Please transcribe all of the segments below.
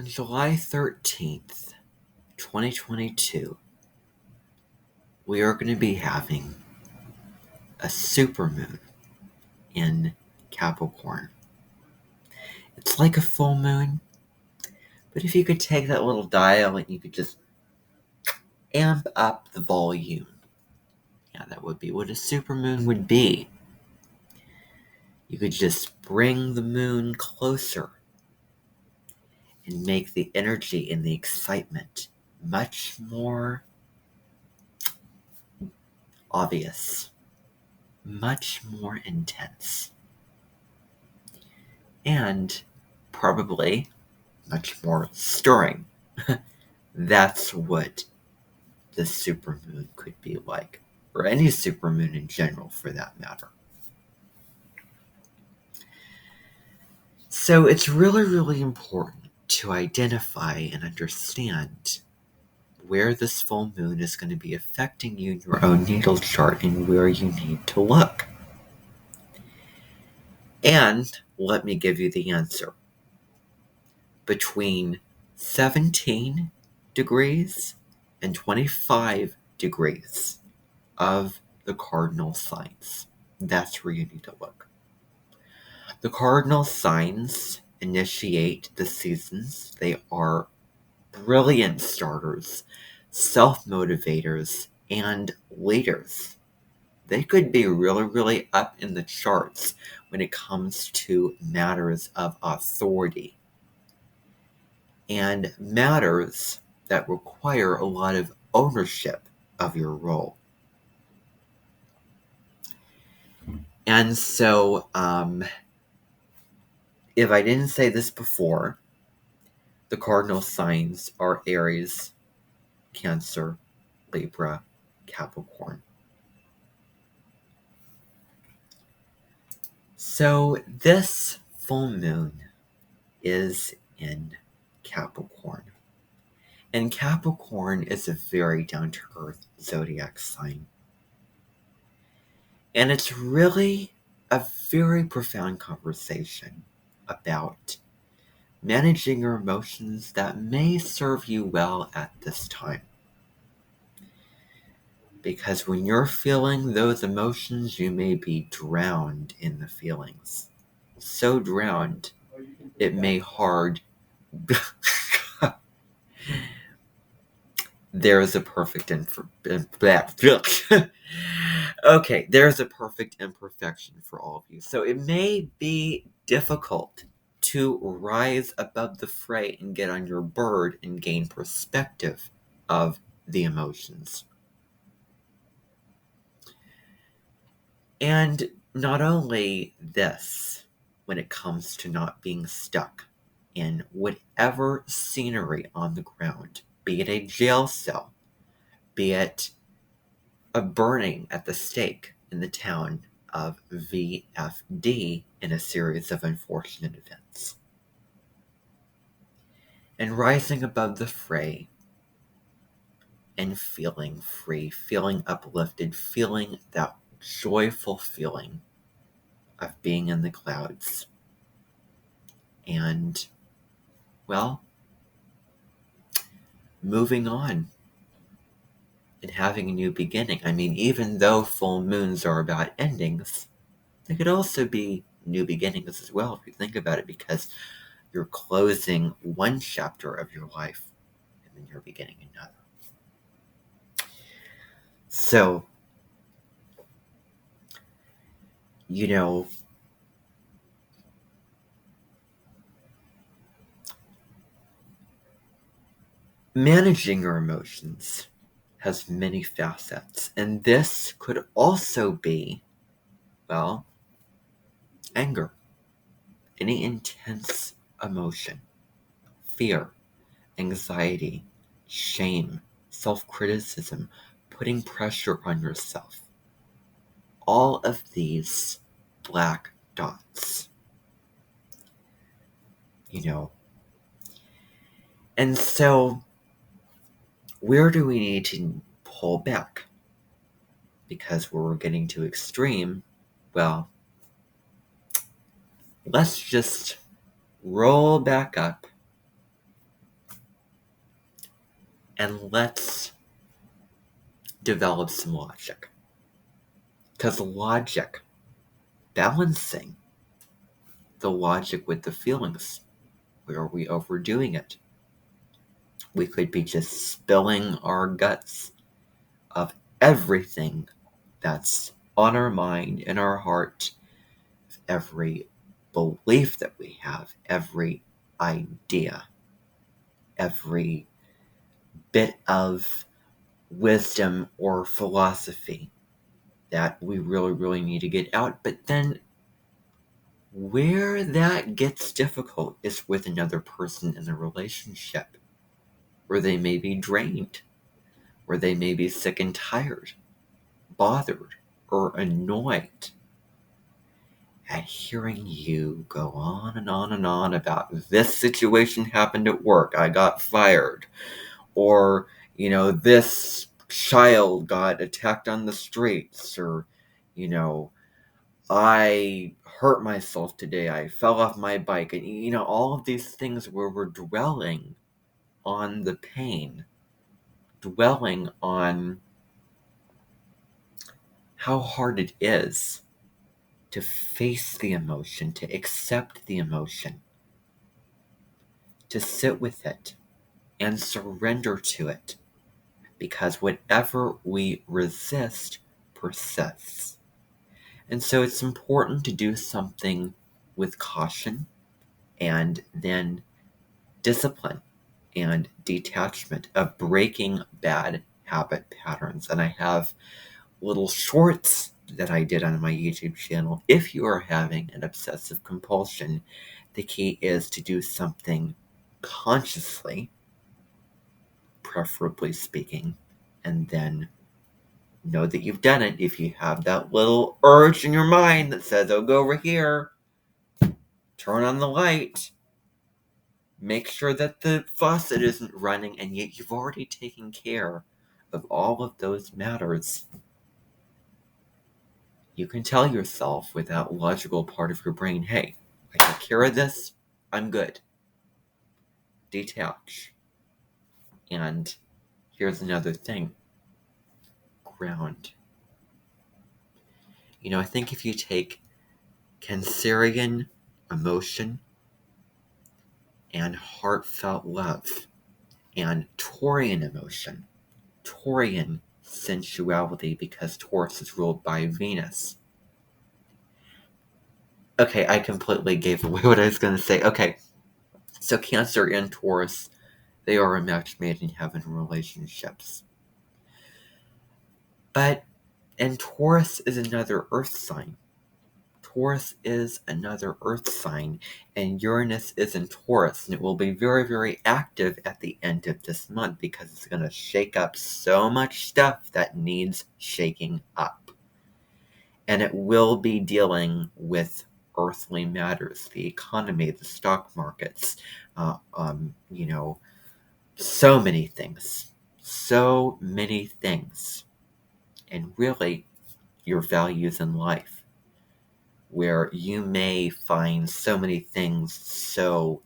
On July 13th, 2022, we are going to be having a supermoon in Capricorn. It's like a full moon, but if you could take that little dial and you could just amp up the volume, yeah, that would be what a supermoon would be. You could just bring the moon closer and make the energy and the excitement much more obvious, much more intense, and probably much more stirring. That's what the supermoon could be like, or any supermoon in general for that matter. So it's really, really important to identify and understand where this full moon is going to be affecting you in your own natal chart and where you need to look. And let me give you the answer. Between 17 degrees and 25 degrees of the cardinal signs. That's where you need to look. The cardinal signs initiate the seasons. They are brilliant starters, self-motivators, and leaders. They could be really, really up in the charts when it comes to matters of authority and matters that require a lot of ownership of your role. And so, if I didn't say this before, the cardinal signs are Aries, Cancer, Libra, Capricorn. So this full moon is in Capricorn. And Capricorn is a very down-to-earth zodiac sign. And it's really a very profound conversation about managing your emotions that may serve you well at this time. Because when you're feeling those emotions, you may be drowned in the feelings. So drowned, it may hard. There's a perfect Okay, there's a perfect imperfection for all of you. So it may be difficult to rise above the fray and get on your bird and gain perspective of the emotions. And not only this, when it comes to not being stuck in whatever scenery on the ground, be it a jail cell, be it a burning at the stake in the town of VFD in a series of unfortunate events. And rising above the fray and feeling free, feeling uplifted, feeling that joyful feeling of being in the clouds. And, well, moving on and having a new beginning. I mean, even though full moons are about endings, they could also be new beginnings as well, if you think about it, because you're closing one chapter of your life and then you're beginning another. So, managing your emotions has many facets, and this could also be, well, anger, any intense emotion, fear, anxiety, shame, self-criticism, putting pressure on yourself. All of these black dots. And so, where do we need to pull back? Because we're getting too extreme, well, let's just roll back up and let's develop some logic. Because logic, balancing the logic with the feelings, where are we overdoing it? We could be just spilling our guts of everything that's on our mind, in our heart, every belief that we have, every idea, every bit of wisdom or philosophy that we really, really need to get out. But then where that gets difficult is with another person in the relationship, where they may be drained, where they may be sick and tired, bothered, or annoyed at hearing you go on and on and on about this situation happened at work, I got fired, or, this child got attacked on the streets, or, I hurt myself today, I fell off my bike, and, all of these things where we're dwelling on the pain, dwelling on how hard it is to face the emotion, to accept the emotion, to sit with it and surrender to it. Because whatever we resist persists. And so it's important to do something with caution and then discipline and detachment of breaking bad habit patterns. And I have little shorts that I did on my YouTube channel. If you are having an obsessive compulsion, the key is to do something consciously, preferably speaking, and then know that you've done it. If you have that little urge in your mind that says, oh, go over here, turn on the light, make sure that the faucet isn't running, and yet you've already taken care of all of those matters. You can tell yourself with that logical part of your brain, hey, I took care of this, I'm good. Detach. And here's another thing. Ground. I think if you take Cancerian emotion and heartfelt love and Taurian emotion, Taurian sensuality, because Taurus is ruled by Venus. Okay, I completely gave away what I was going to say. Okay, so Cancer and Taurus, they are a match made in heaven relationships. And Taurus is another earth sign. Taurus is another earth sign, and Uranus is in Taurus, and it will be very, very active at the end of this month because it's going to shake up so much stuff that needs shaking up. And it will be dealing with earthly matters, the economy, the stock markets, so many things. So many things. And really, your values in life, where you may find so many things so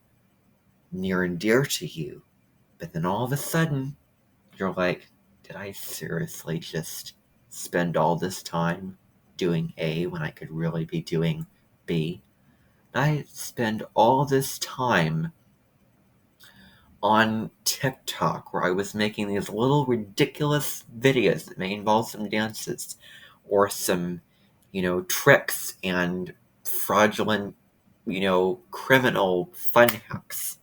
near and dear to you, but then all of a sudden, you're like, did I seriously just spend all this time doing A when I could really be doing B? I spend all this time on TikTok where I was making these little ridiculous videos that may involve some dances or some, tricks and fraudulent, criminal fun hacks,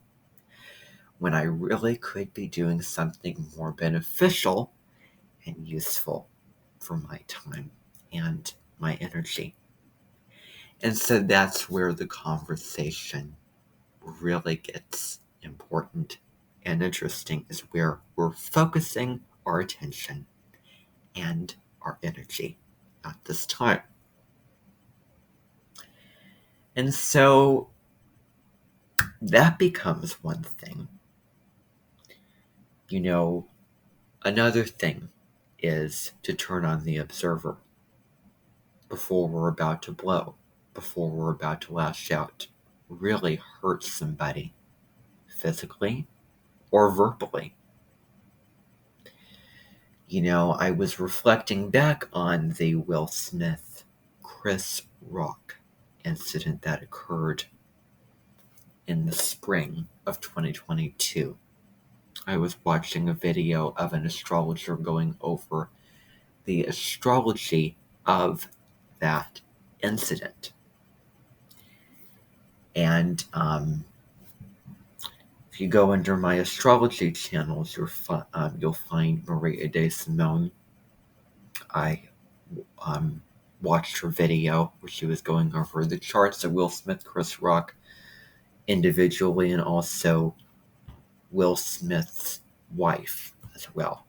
when I really could be doing something more beneficial and useful for my time and my energy. And so that's where the conversation really gets important and interesting, is where we're focusing our attention and our energy at this time. And so that becomes one thing. Another thing is to turn on the observer before we're about to blow, before we're about to lash out, really hurt somebody physically or verbally. I was reflecting back on the Will Smith, Chris Rock incident that occurred in the spring of 2022. I was watching a video of an astrologer going over the astrology of that incident. And if you go under my astrology channels, you'll find Maria De Simone. I watched her video where she was going over the charts of Will Smith, Chris Rock individually, and also Will Smith's wife as well.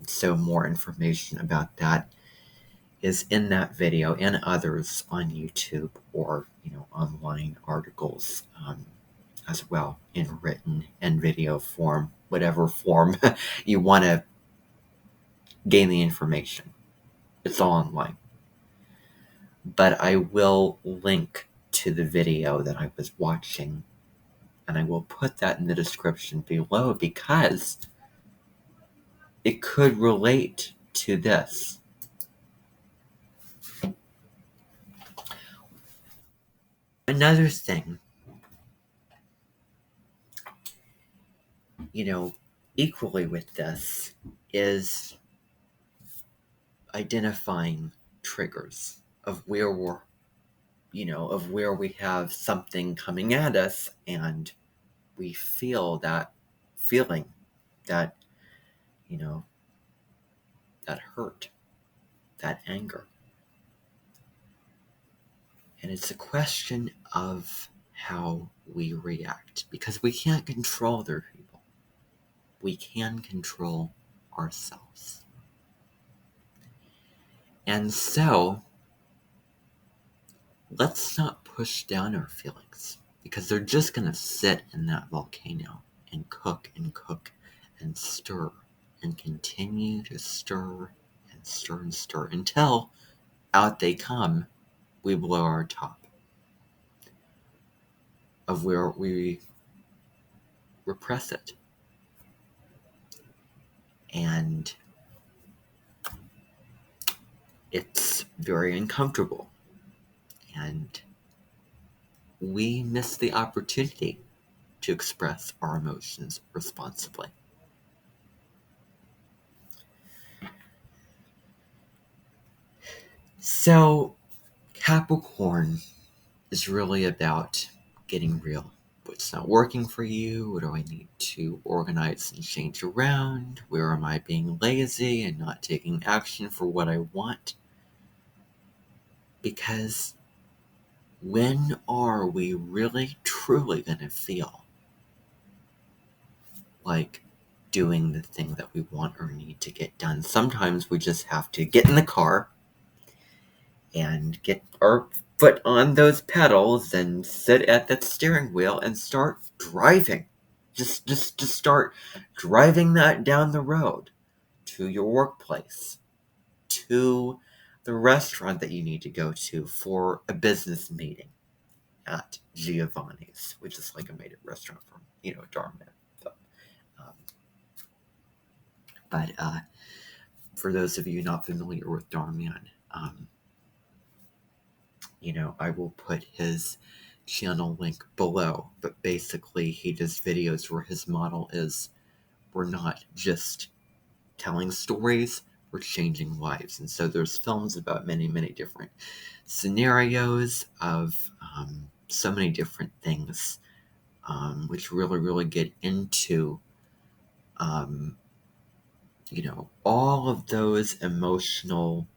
So more information about that is in that video and others on YouTube or online articles as well, in written and video form, whatever form you want to gain the information. It's all online. But I will link to the video that I was watching, and I will put that in the description below because it could relate to this. Another thing, equally with this is identifying triggers of where we have something coming at us and we feel that feeling, that, that hurt, that anger. And it's a question of how we react, because we can't control other people. We can control ourselves. And so, let's not push down our feelings, because they're just going to sit in that volcano and cook and stir and continue to stir and stir and stir until out they come. We blow our top of where we repress it. And it's very uncomfortable. And we miss the opportunity to express our emotions responsibly. So, Capricorn is really about getting real. What's not working for you? What do I need to organize and change around? Where am I being lazy and not taking action for what I want? Because when are we really truly going to feel like doing the thing that we want or need to get done? Sometimes we just have to get in the car and get our foot on those pedals and sit at that steering wheel and start driving. Just start driving that down the road to your workplace, to the restaurant that you need to go to for a business meeting at Giovanni's, which is like a made-up restaurant from, Darman. So, but for those of you not familiar with Darman, I will put his channel link below, but basically he does videos where his model is, we're not just telling stories, we're changing lives. And so there's films about many, many different scenarios of so many different things, which really, really get into, all of those emotional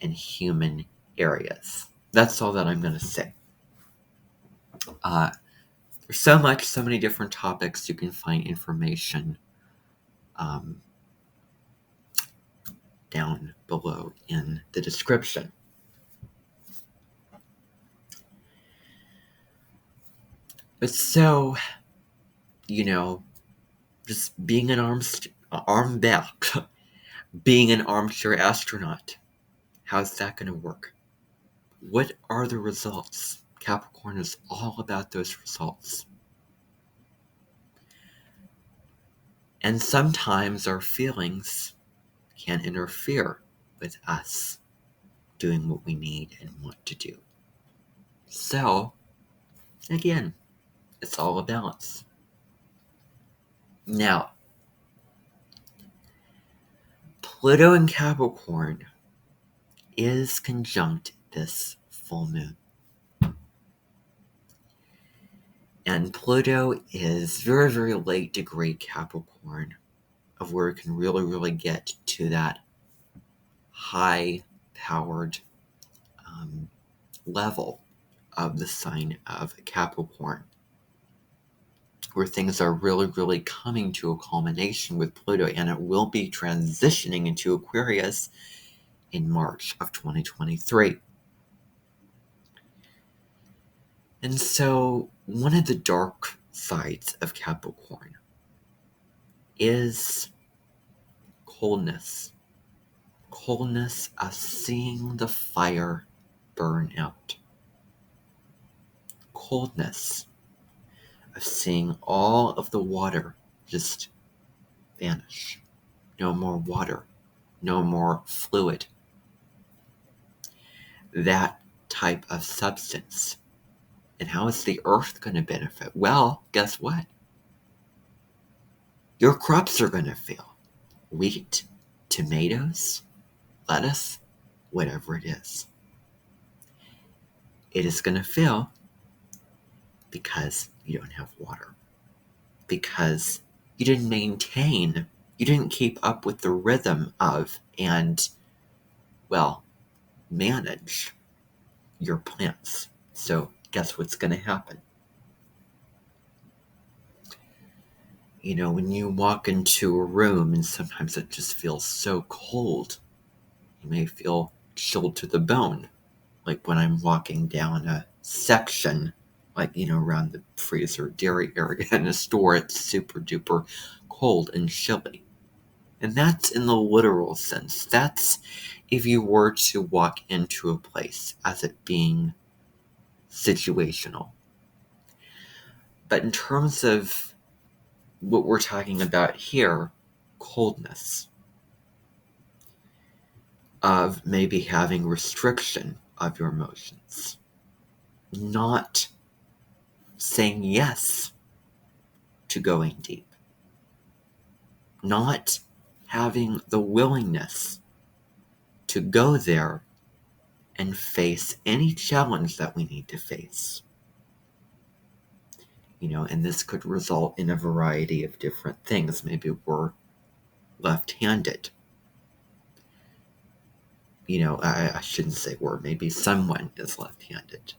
and human areas. That's all that I'm going to say. There's so many different topics. You can find information down below in the description. But so, just being being an armchair astronaut, how's that going to work? What are the results? Capricorn is all about those results. And sometimes our feelings can interfere with us doing what we need and want to do. So, again, it's all a balance. Now, Pluto in Capricorn is conjunct this full moon. And Pluto is very, very late degree Capricorn, of where it can really, really get to that high-powered level of the sign of Capricorn, where things are really, really coming to a culmination with Pluto, and it will be transitioning into Aquarius in March of 2023. And so, one of the dark sides of Capricorn is coldness. Coldness of seeing the fire burn out. Coldness of seeing all of the water just vanish. No more water. No more fluid. That type of substance. And how is the earth going to benefit? Well, guess what? Your crops are going to fail. Wheat, tomatoes, lettuce, whatever it is. It is going to fail because you don't have water. Because you didn't maintain, you didn't keep up with the rhythm of and, well, manage your plants. So guess what's going to happen? You know, when you walk into a room and sometimes it just feels so cold, you may feel chilled to the bone. Like when I'm walking down a section, like, you know, around the freezer dairy area in a store, it's super duper cold and chilly. And that's in the literal sense. That's if you were to walk into a place as it being situational. But in terms of what we're talking about here, coldness, of maybe having restriction of your emotions, not saying yes to going deep, not having the willingness to go there and face any challenge that we need to face. You know, and this could result in a variety of different things. Maybe we're left-handed. You know, I shouldn't say we're, maybe someone is left-handed.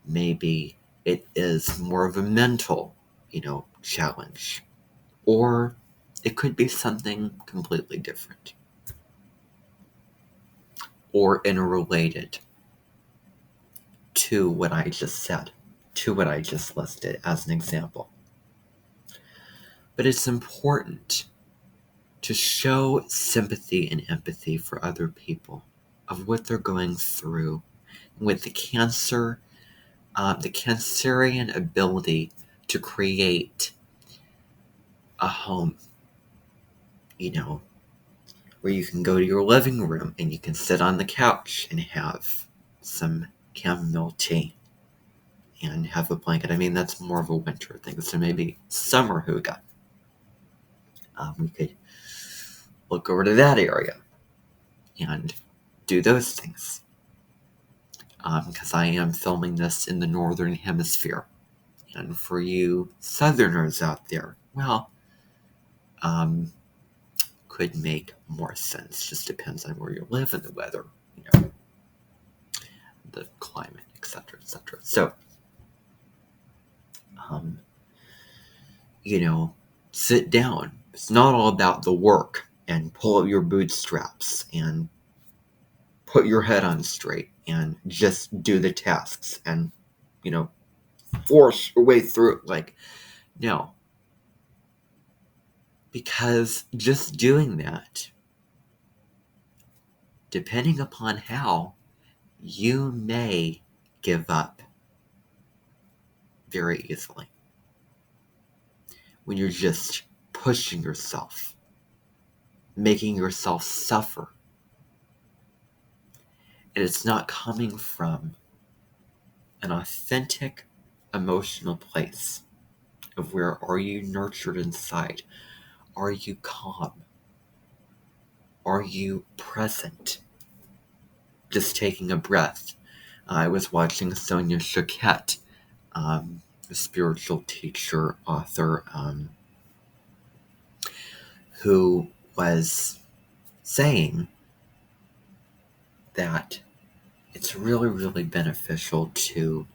Maybe it is more of a mental, you know, challenge. Or it could be something completely different. Or interrelated to what I just said, to what I just listed as an example. But it's important to show sympathy and empathy for other people of what they're going through with the Cancer, the Cancerian ability to create a home, you know, where you can go to your living room and you can sit on the couch and have some chamomile tea and have a blanket. I mean, that's more of a winter thing, so maybe summer hygge. We could look over to that area and do those things. Because I am filming this in the northern hemisphere. And for you southerners out there, well, could make more sense. Just depends on where you live and the weather, you know, the climate, etc., etc. So, you know, sit down. It's not all about the work and pull up your bootstraps and put your head on straight and just do the tasks and, you know, force your way through it. Like, no. Because just doing that, depending upon how, you may give up very easily when you're just pushing yourself, making yourself suffer. And it's not coming from an authentic emotional place of where are you nurtured inside? Are you calm? Are you present? Just taking a breath. I was watching Sonia Choquette, a spiritual teacher, author, who was saying that it's really, really beneficial to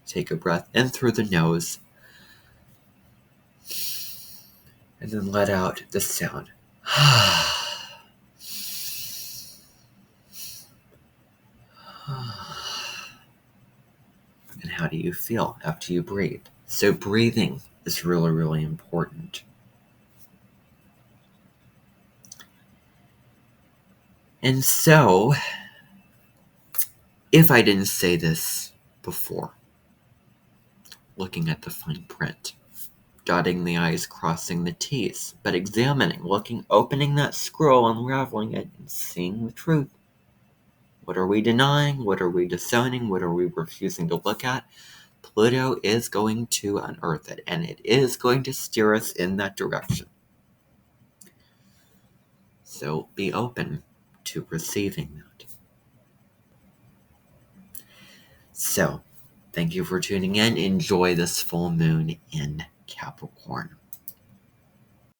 take a breath in through the nose and then let out the sound. And how do you feel after you breathe? So breathing is really, really important. And so, if I didn't say this before, looking at the fine print, dotting the I's, crossing the T's, but examining, looking, opening that scroll, unraveling it, and seeing the truth. What are we denying? What are we disowning? What are we refusing to look at? Pluto is going to unearth it, and it is going to steer us in that direction. So be open to receiving that. So, thank you for tuning in. Enjoy this full moon in Capricorn.